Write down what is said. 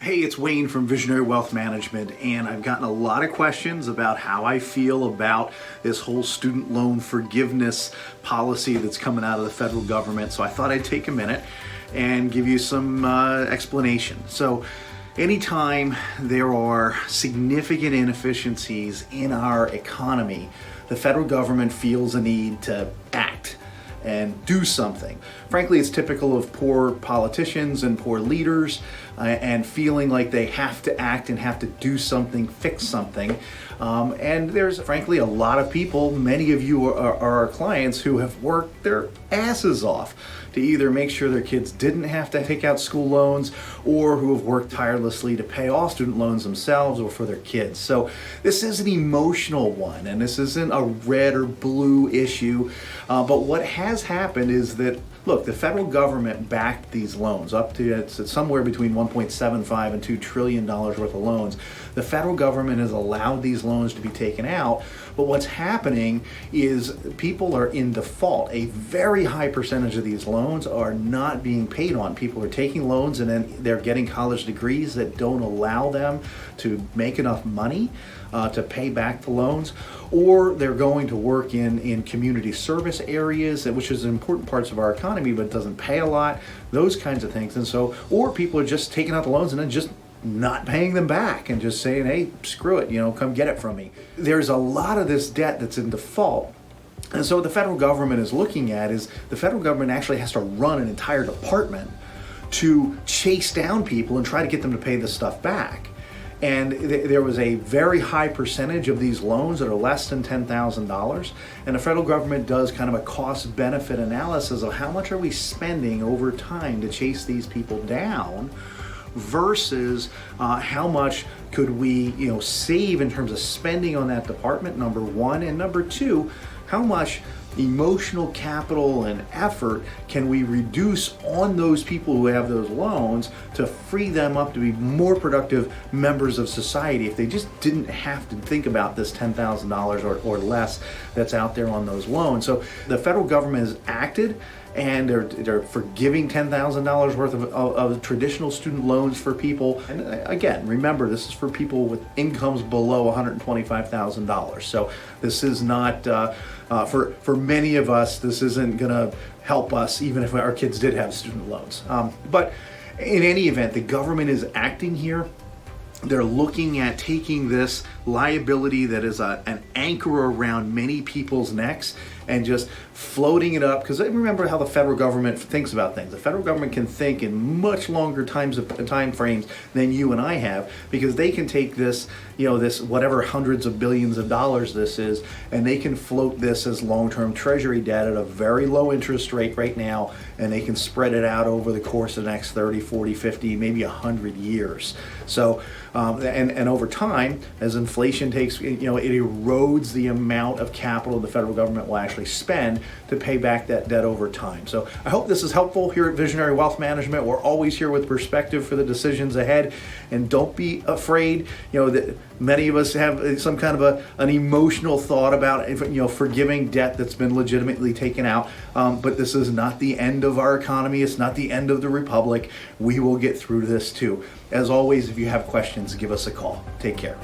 Hey, it's Wayne from Visionary Wealth Management, and I've gotten a lot of questions about how I feel about this whole student loan forgiveness policy that's coming out of the federal government. So I thought I'd take a minute and give you some explanation. So anytime there are significant inefficiencies in our economy, the federal government feels a need to act and do something. Frankly, it's typical of poor politicians and poor leaders and feeling like they have to act and have to do something, fix something. And there's frankly a lot of people, many of you are our clients, who have worked their asses off to either make sure their kids didn't have to take out school loans, or who have worked tirelessly to pay off student loans themselves or for their kids. So this is an emotional one, and this isn't a red or blue issue. But what has happened is that, look, the federal government backed these loans up to it's somewhere between 1.75 and $2 trillion worth of loans. The federal government has allowed these loans to be taken out, but what's happening is people are in default. A very high percentage of these loans are not being paid on. People are taking loans and then they're getting college degrees that don't allow them to make enough money to pay back the loans, or they're going to work in community service areas, which is important parts of our economy, but doesn't pay a lot, those kinds of things. And so, or people are just taking out the loans and then just not paying them back and just saying, hey, screw it, come get it from me. There's a lot of this debt that's in default. And so what the federal government is looking at is the federal government actually has to run an entire department to chase down people and try to get them to pay this stuff back. And there was a very high percentage of these loans that are less than $10,000. And the federal government does kind of a cost-benefit analysis of how much are we spending over time to chase these people down versus how much could we save in terms of spending on that department, number one. And number two, how much emotional capital and effort can we reduce on those people who have those loans to free them up to be more productive members of society if they just didn't have to think about this $10,000 or less that's out there on those loans. So the federal government has acted, and they're forgiving $10,000 worth of traditional student loans for people. And again, remember, this is for people with incomes below $125,000. So this is not, for many of us, this isn't gonna help us even if our kids did have student loans. But in any event, the government is acting here. They're looking at taking this liability that is an anchor around many people's necks and just floating it up. Because remember how the federal government thinks about things. The federal government can think in much longer time frames than you and I have, because they can take this, this whatever hundreds of billions of dollars this is, and they can float this as long-term treasury debt at a very low interest rate right now, and they can spread it out over the course of the next 30, 40, 50, maybe 100 years. So, and over time, as inflation takes, it erodes the amount of capital the federal government will actually spend to pay back that debt over time. So I hope this is helpful here at Visionary Wealth Management. We're always here with perspective for the decisions ahead, and don't be afraid. That many of us have some kind of an emotional thought about forgiving debt that's been legitimately taken out. But this is not the end of our economy. It's not the end of the republic. We will get through this too. As always, if you have questions, give us a call. Take care.